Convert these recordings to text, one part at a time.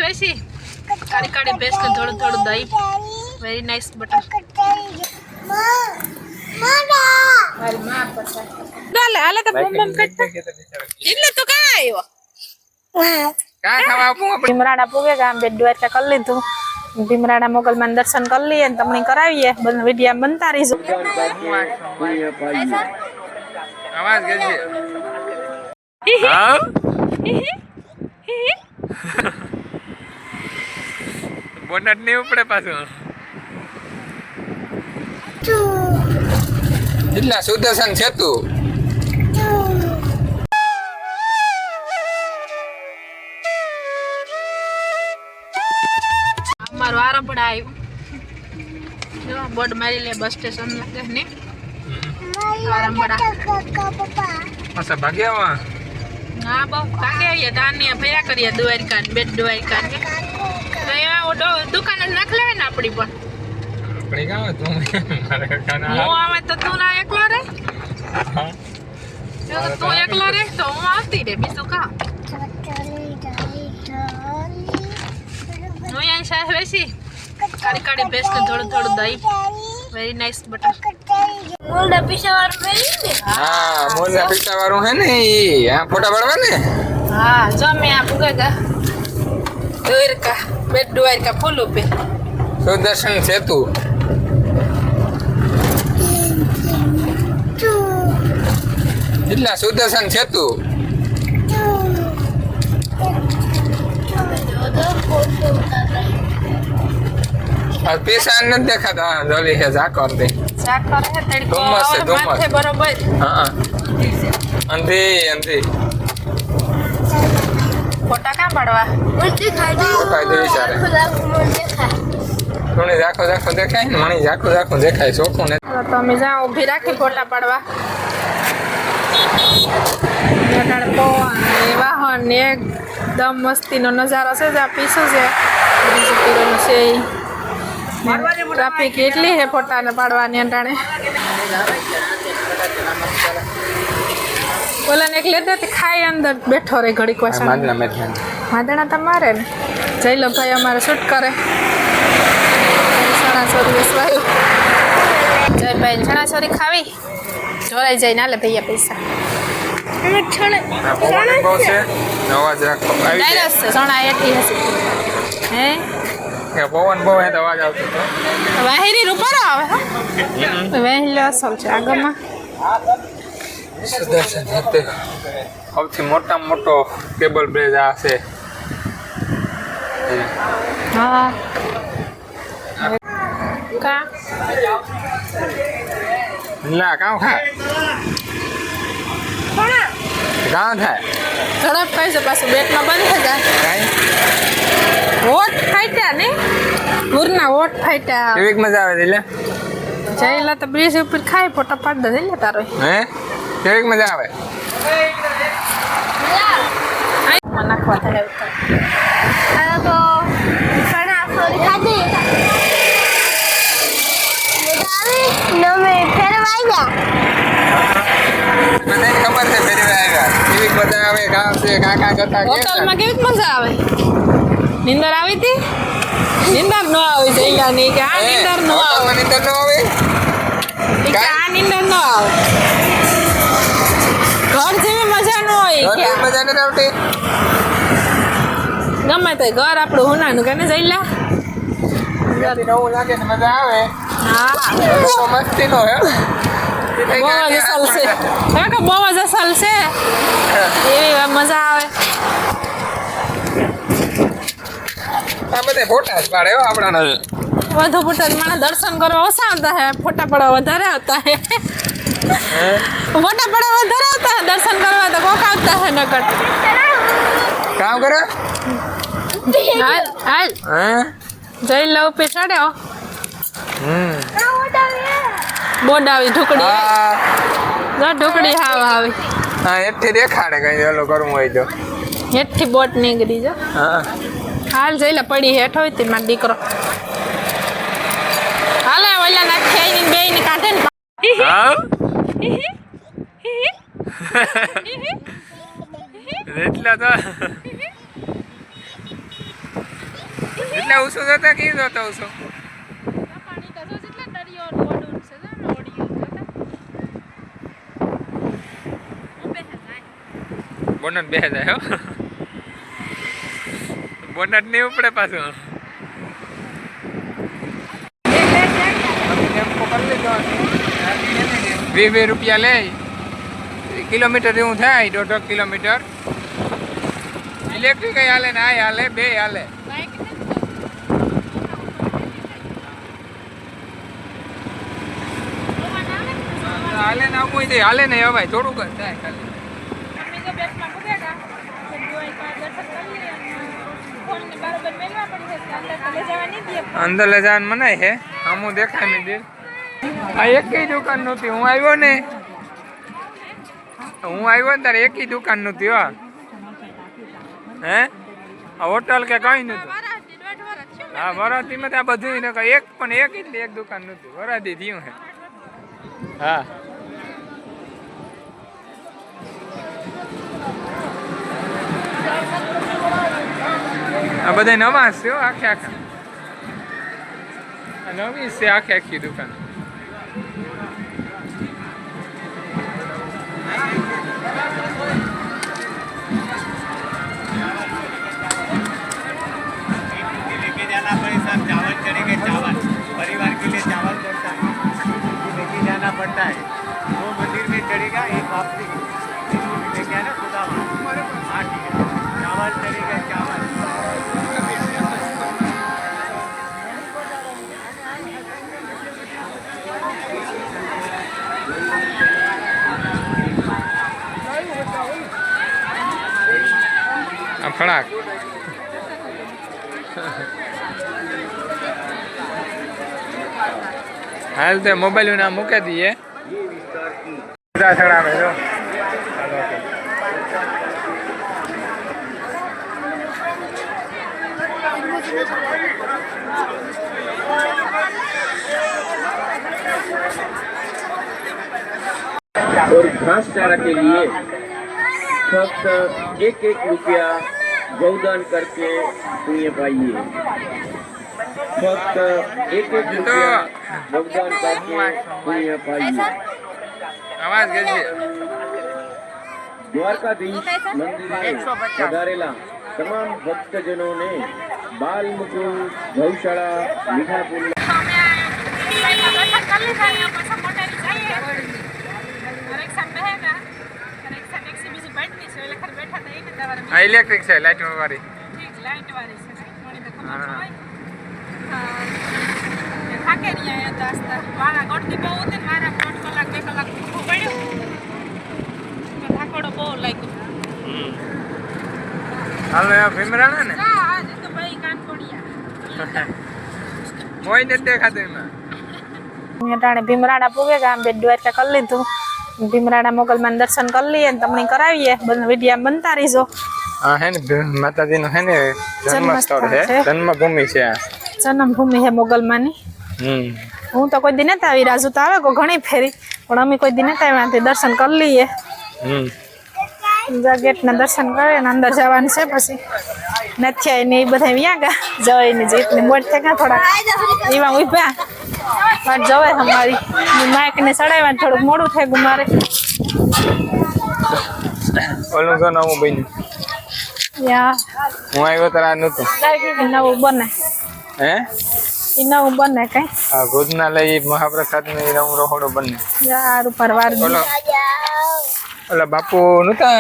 વેસી કાળી કાળી પેસ્ટ ને થોડું થોડું દહીં વેરી નાઇસ બટર મારી માં પસંદ ડાલે હાલે તો બમ બમ કરતા એટલે તો કા આવ્યો કા ખાવા આપું આપણે ભીમરાણા પૂગે ગામ બેટ દ્વારકા કરી લીધું ભીમરાણા મોગલમાં દર્શન કરી લઈએ ને તમને કરાવીએ વિડિયા બનતા રહીશું આવાજ ગજે હા બોનટ નહીં ઉપડે પાછું જિલ્લા સુદર્શન સેતુ અમારો આરંભડા આવ્યો જો બોર્ડ મારી લે બસ સ્ટેશન લાગે ને આરંભડા પાછા ભાગ્યામાં હા બહુ ભાગ્યા દાનિયા ભર્યા કરીએ દ્વારકા બેટ દ્વારકા ને દુકાન જ નાખ લેવાય ને આપડી પણ આપડી ગામ તું મારે કાના હું આવે તો તું ના એકલો રે જો તું એકલો રે તો હું આવતી રે બીજું કા હું અહીં સાહેબ વેસી કાળી કાળી પેસ્ટ ને થોડું થોડું દહીં વેરી નાઇસ બટર મોલડા પીસા વાળું વેરી ને હા મોલડા પીસા વાળું હે ને ઈ આ ફોટા પાડવા ને હા જો મે આ પુગા દ્વારકા બેટ દ્વારકા ફૂલ ઉપે સુદર્શન સેતુ જિલ્લા સુદર્શન સેતુ આ પૈસા નથી દેખાતા જલ્દી હે ઝાકર દે ઝાકર હે તડકો માથે બરોબર હા અંધી ફોટા કાં પાડવા ફોટા દે વિચારે થોડી ઝાખો દેખાય ને મણી ઝાખો દેખાય ચોખ્ખું ને તો અમે જાઓ ઊભી રાખી ફોટા પાડવા અટાણે પવન ને વાહન ને એકદમ મસ્તીનો નજારો છે જ્યાં પીસું છે છે ટ્રાફિક એટલી છે ફોટાને પાડવાની અટાણે ઓલાને એક લેતા ખાઈ અંદર બેઠો રે ઘડીક વાસણ માદણા તમારે ને જઈ લો ભાઈ અમારે શૂટ કરે ચણાચોરી વેસવાયું જય ભાઈ ચણાચોરી ખાવી જોરાઈ જાય ના લે ભૈયા પૈસા ચણા એઠી હશે હે પવન બહુ હે અવાજ આવતો વાહેરી રૂપારો આવે હા વહેલો અસલ છે આગળમાં સુદર્શન સેતુ સૌથી મોટામાં મોટો કેબલ બ્રિજ આ છે હા કા ના કામ ખા કામ થાય ઝડપ કઈ છે પાછું બેટમાં બંધ થઈ જાય વોટ ફાટ્યા ને પૂરના વોટ ફાટ્યા કેવી મજા આવે એટલે જઈલા તો બ્રિજ ઉપર ખાઈ ફોટા પાડ દે લે તારો હે કેવી મજા આવે નાખવા થાય આ તો સણા સોરી ખાધી નમે ફેરવાઈ ગયા મને ખબર છે ફેરવાઈ ગયા કેવી મજા આવે ગામ છે કાકા કરતા હોટલમાં કેવી મજા આવે નિંદર આવી હતી નિંદર ન આવી જઈલા ની કે આ નિંદર ન આવે નિંદર ન આવે કે આ નિંદર ન આવે ઘર જેવી મજા ન હોય કે મજા ન આવતી ગમે તે ઘર આપણું હોનાનું કે ને જઈલા નવું લાગે ને મજા આવે હા તો મસ્તી નો હે બહુ જ અસલ છે હે કે બહુ જ અસલ છે એવી મજા આવે આ બધે ફોટા જ પાડે આપણા વધુ ફોટા મને દર્શન કરવા ઓછા આવતા હે ફોટા પડવા વધારે આવતા હે ફોટા પડવા વધારે આવતા હે દર્શન કરવા તો કોક આવતા હે નકટ કામ કરે હાલ હે જઈ લો પે ચડ્યો બોડ આવી ઢોકડી ઢોકડી હાવ આવી હા એઠી દેખાડે કઈ ઓલો કરવું હોય તો એઠી બોટ નીકળી જો હા હાલ જઈ લે પડી હેઠ હોય તે મારો દીકરો હાલે ઓલા નાખી આવીને બે ને કાઢે ને એટલા તો એટલે ઉસો જોતા કી જોતો ઉસો પાણી તો જો જેટલા દરિયો ઓડું છે ને ઓડિયો જોતા ઓબે હે બોનટ બેહે જાય હો બોનટ નહીં ઉપડે પાછું 20 રૂપિયા લે કિલોમીટર એવું થાય 1.5 કિલોમીટર ઇલેક્ટ્રિક હાલે ને આ હાલે બે હાલે હાલે ને આવું હોય હાલે ને હવાય થોડુંક જ થાય ખાલી અંદર ले जान मनाई है हम देखा नहीं दे आ एक ही दुकान नती हूँ आयो ने तारे एक ही दुकान नती हो हैं होटल के कहीं नहीं हाँ वराती में आ बधु एक पण एक दुकान नती वराती थी है हाँ आ बधाय नवा छे आखे आखा नवी से आखे आखी दुकान लेके जाना पड़े सब चावल चढ़ेंगे चावल परिवार के लिए चावल चढ़ता है लेके जाना पड़ता है वो मंदिर में चढ़ेगा एक वापसी लेके आना खुदा हाँ ठीक है चावल चढ़ेगा चावल फड़ाक हाल तो मोबाइल ना मूके दिए छड़ा में जो और घास चारा के लिए फक्त 1-1 रुपया गौदान करके पुण्य पाइए फक्त 1-1 रुपया गौदान करके पुण्य पाइए आवाज कैसे द्वारकाधीश मंदिर पधारेला तमाम भक्तजनों ने बाल मुकुल गौशाला मीठापुर इलेक्ट्रिक से लाइट वाली लाइट वाली से મને તો ખબર હોય થાકે નહીં આયા દાસ્તા મારા ગોળથી બહુ ઉતે મારા 1 કલાક 2 કલાક ઊભું પડ્યું તો થાકોડો બહુ લાગ્યો હાલો આ ભીમરાણા ને હા આજ તો ભાઈ કાન કોડિયા કોઈ નથી દેખાતું એમાં ટાણે ભીમરાણા પૂગે ગામ બેટ દ્વારકા કરી લીધું ભીમરાણા મોગલમાં દર્શન કરી લઈએ ને તમને કરાવીએ વિડીયો બનતા રહીજો हाँ है माताजी नो है ने जन्म स्थल है जन्मभूमि છે આ जन्मभूमि है मोगलમાં ની હું તો કોઈ દી નતા આવી રાજુ તો આવે કો ઘણી ફેરી પણ અમે કોઈ દી નતા આવ્યા તે દર્શન કરી લઈએ गेट ना दर्शन करे ने अंदर जवान से પછી નથ્યા ને એ બધા વ્યાગા જય ને જીત ને મોડ થયા થોડા એવા ઉભા વાત જવે અમારી માઈક ને સડાવ્યા થોડું મોડું થઈ ગયું મારે ઓલું તો નવું બન્યું યા હું આવ્યો તારા નતું નવું બને હે ઈ નવું બને કઈ આ ભોજનાલય મહાપ્રસાદ ને નવું રહોડો બને યાર ઉપર વાર ઓલા બાપુ નતા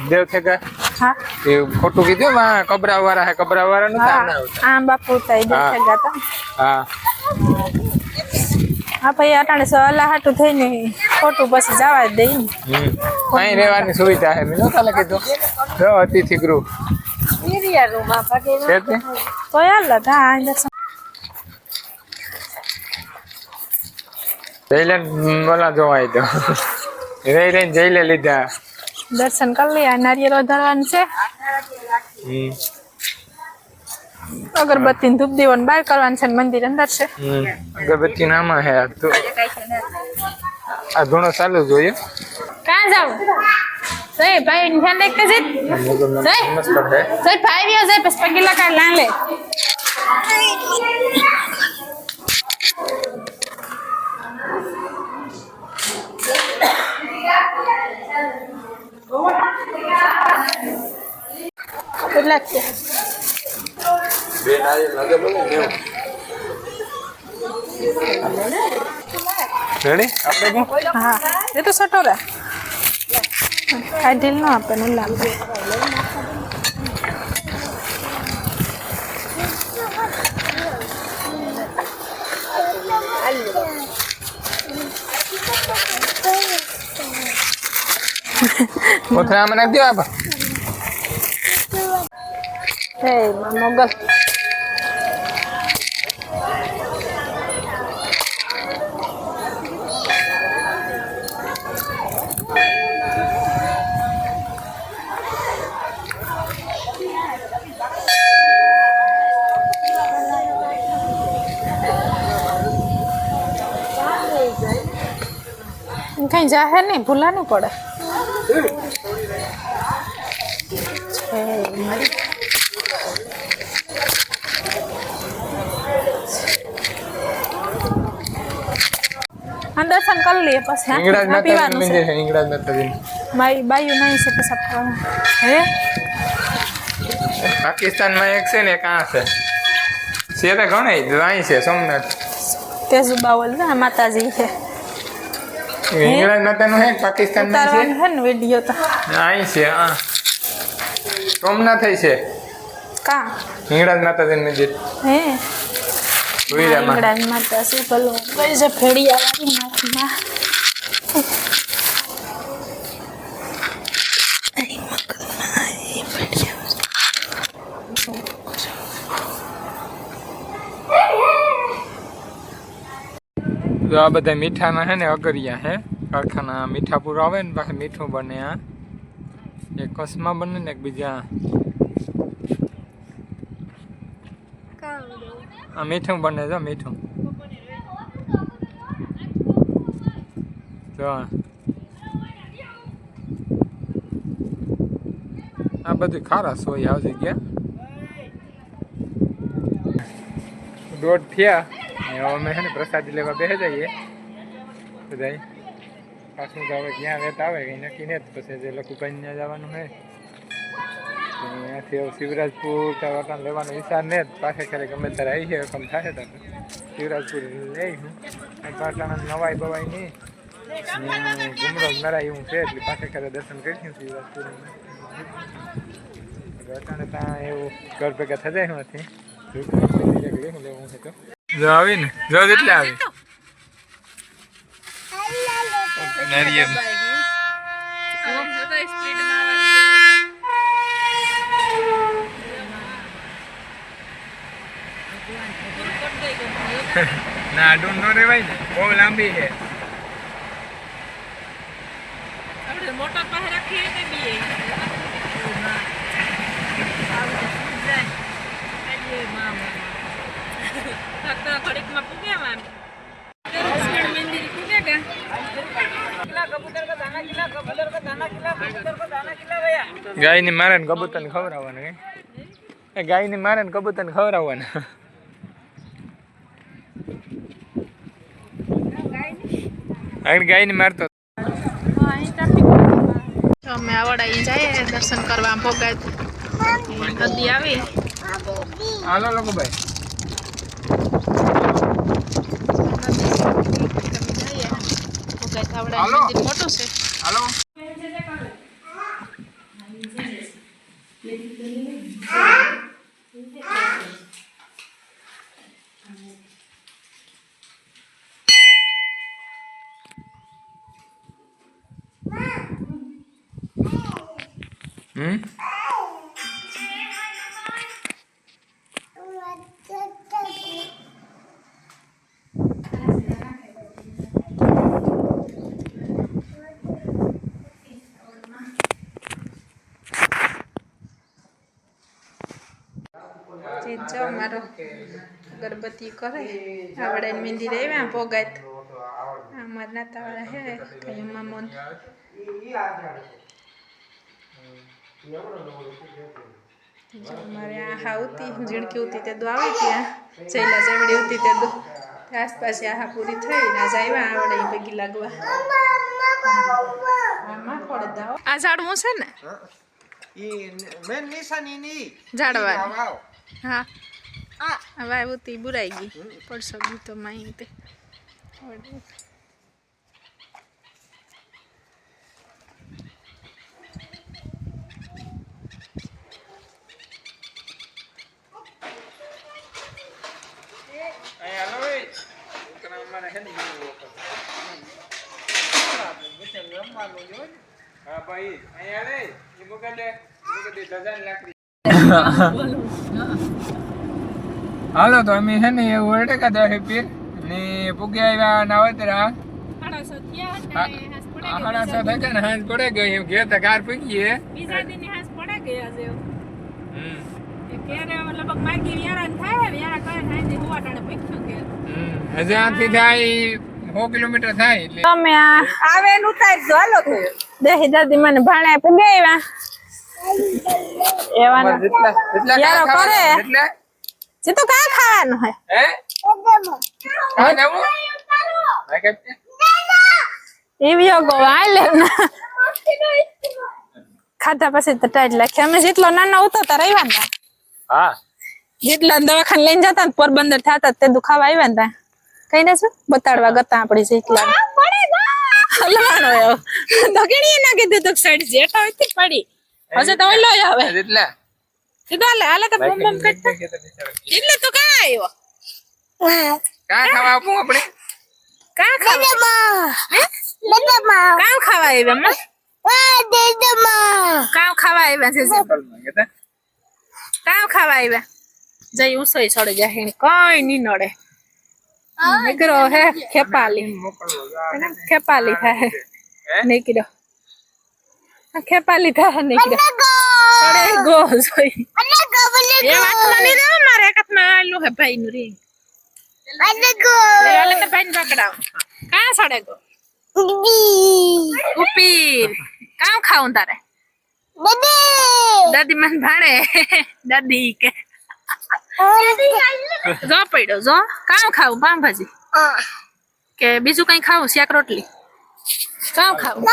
દેવ થેગા હા એ ખોટું કીધું માં કબરાવાળા હે કબરાવાળા નતા આ બાપુ તઈ દેવ થેગા તા હા હા ભાઈ અટાણે સવાલા હાટું થઈને ખોટું પછી જવા દે અહીં રહેવાની સુવિધા હે મેં નતા કીધું જો અતિથિ ગૃહ એરિયા રૂમ આ ભાગે છે તો યાર લગા આ દર્શન જઈલે બોલા જોવાય તો રહી રહીને જઈલે લીધા દર્શન કરી લે નારિયેળ ધરવાનું છે અગરબત્તી ધૂપ દીવાનું બહાર કરવાનું છે મંદિર અંદર છે અગરબત્તી નામાં હે તો આ ધૂણો ચાલુ જોઈએ કાં જાવ સહી ભાઈ ધ્યાન રાખતે જઈ સહી નમસ્કાર હે સહી ભાઈ વ્યો જાય પછી પગી લગાડ લાણ લે લાગશે બે નારિયેળ લાગે બોલે ને રેડી આપણે કો હા એ તો સટોરા કાઢીલ ન આપે ને લાગે કોથળામાં નાખ દો આપા હે મોગલ कहीं जाहे नहीं भूला नहीं पड़े हम दर्शन कर लिए बस इंग्रज माता मंदिर है इंग्रज माता जी माई बायू नहीं से सब है पाकिस्तान में एक से ने कहाँ से तो घणे અહીં છે સોમનાથ तेजू बावल ना माता जी है इंग्लैंड माताનું है पाकिस्तान में उतारवा છે है न वीडियो तो અહીં છે હા સોમનાથ છે का इंग्लैंड माताજીનું મંદિર है વીરામાં इंग्रज माता से बोलो कोई जे फेड़िया वाली माता જો આ બધા મીઠાના હે ને અગરિયા હે કારખાના મીઠાપુર આવે ને પાછું મીઠું બને આ એક કસમાં બને ને એક બીજા આ મીઠું બને જો મીઠું જો આ બધું ખારા સોય આવતી ગયા દોઢ થયા હવે અમે છે ને પ્રસાદી લેવા બેસી જઈએ બધા પાછું તો હવે ક્યાં વેત આવે કંઈ નક્કી ને પછી જે લોકો કન્યા જવાનું હોય ત્યાંથી હવે શિવરાજપુર વટાણ લેવાનો વિચાર ને જ પાસે ખરે ગમે ત્યારે આવી છે કમ થાય તો શિવરાજપુર લઈશું પાટણ નવાઈ બવાઈ નહીં ગુમરો નરાય એવું છે એટલે પાસે ખરે દર્શન કરીશું શિવરાજપુર વટાણે ત્યાં એવું ઘર ભેગા થઈ જાય નથી લેવું છે તો જો આવી ને જો એટલે આવી નારિયેળ ના ડૂન નો રેવાય ને બહુ લાંબી છે મોટર પાસે રાખીએ કે બી ખડીકમાં પૂગ્યા મંદિર પૂગ્યા ગાય ની મારે ને કબૂતર ને ખવડાવવાના ગાય ની મારે ને કબૂતર ને ખવડાવવાના ગાય ની મારતો અમે આવડા જઈએ દર્શન કરવા ભોગાત નદી આવી હાલો લોકો ભાઈ હાલો મોટું છે હાલો જો મારો ગરબતી કરે આવડે મંદિર આવ્યા ભોગાત અમાર નાતાવાળા હે કઈ મામોન મારે આ આવતી ઝીણકી હતી તે દો આવી ત્યાં ચૈલા જેવડી હતી તે દો આસપાસ આ પૂરી થઈ ને આજ આવ્યા આવડે ભેગી લાગવા આમાં ખોડ દાવ આ ઝાડવું છે ને મેન નિશાની ની ઝાડવાની વાવ હા હવે આવતી બુરાઈ ગઈ પડશો ગીતો માં તે હા ભાઈ અહીંયા લે ઈ મુકે દે ધજાની લાકડી હાલો તો અમે છે ને એવું અટકા દે પીર ને પૂગે આવ્યા નાવતરા હાડા સો થયા ને હાંજ પડે ગઈ એમ ઘેર તો કાર પૂગીએ બીજા દિને હાસ પડે ગયા છે કેરે લગભગ માગી વ્યારા થાય વ્યારા કરે હાંજે હુવાટાણે પૂગ્યો કે હજી આથી થાય 100 કિલોમીટર થાય એટલે તમે આવે ને ઉતારજો હાલો તો દેહી દાદી મને ભાણે પૂગે આવ્યા એવાના જેટલા યારો કરે એટલે જે તો કા ખાવાનું હે હે હા જાવું આ કે એવીયો ગો આલે ના ખાધા પછી તો ટાઈટ લાગે અમે જેટલો નાના ઉતો તો આવ્યા હતા હા જેટલા દવાખાને લઈને જતા ને પોરબંદર થતા તે દુખાવા આવ્યા હતા કઈ ને શું બતાડવા ગતા આપડી જેટલા હલવાનો એવો તો કેણી ના કીધું તો સાઈડ જેઠા હોય પડી હશે તો ઓલો આવે જેટલા સીધા હાલે તો બમ બમ કરતા એટલે તો કા આવ્યો કા ખાવા આપું આપણે કા ખાવા કામ ખાવા આવ્યા કામ ખાવા આવ્યા છે કામ ખાવા આવ્યા જઈ ઉસોઈ છોડી જાય કઈ નહીં નડે નીકળો હે ખેપાલી ખેપાલી થાય નીકળો ખેપાલી થાય નીકળો છોડે ગો જોઈ એ વાતમાં નહીં રહે મારે એક હાથમાં આલું હે ભાઈ નું રિંગ આલે તો ભાઈ પકડાવ કા છોડે ગો ઉપીર કામ ખાવું તારે દાદી મને ભાણે દાદી કે જો પડ્યો જો કામ ખાવું પાવભાજી કે બીજું કઈ ખાવું શાક રોટલી કામ ખાવું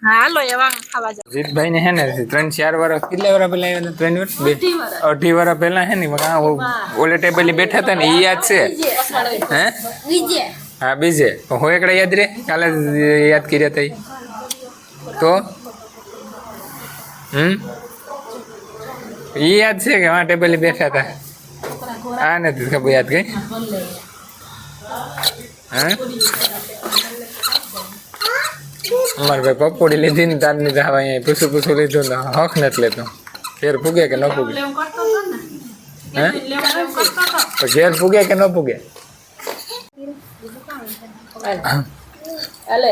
હાલો એવા ખાવા જાવ જીતભાઈ ને હે ને 3-4 વર્ષ કેટલા વર્ષ પહેલા આવ્યા હતા 3 વર્ષ 2.5 વર્ષ પહેલા હે ને ઓલે ટેબલ બેઠા હતા ને એ યાદ છે હે હા બીજે હું એકડા યાદ રે કાલે યાદ કર્યા હતા તો એ યાદ છે કે હા ટેબલ બેઠા હતા આ નથી ખબર યાદ કઈ હા અમારે ભાઈ પકોડી લીધી ને તારની જવા અહીંયા પૂછું લીધું ને હક નથી લેતો ઘેર પૂગે કે ન પૂગે હે ઘેર પૂગે કે ન પૂગે અલે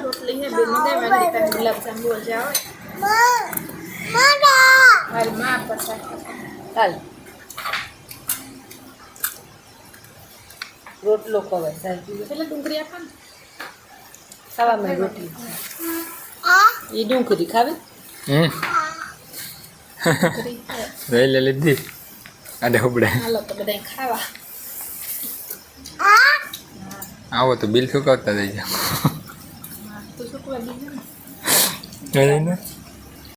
રોટલી હે બેન દેવાની તને ગુલાબ જાંબુ જાવ હાલ માં પસા હાલ રોટલો ખવાય સાહેબ પેલા ડુંગળી આપો ને ખાવામાં રોટલી એ ડુંગળી ખાવે લે લીધી અને ઉપડે હાલો તો બધા ખાવા આવો તો બિલ ચૂકવતા જઈ જાઓ તો શું કરવા દીધું ને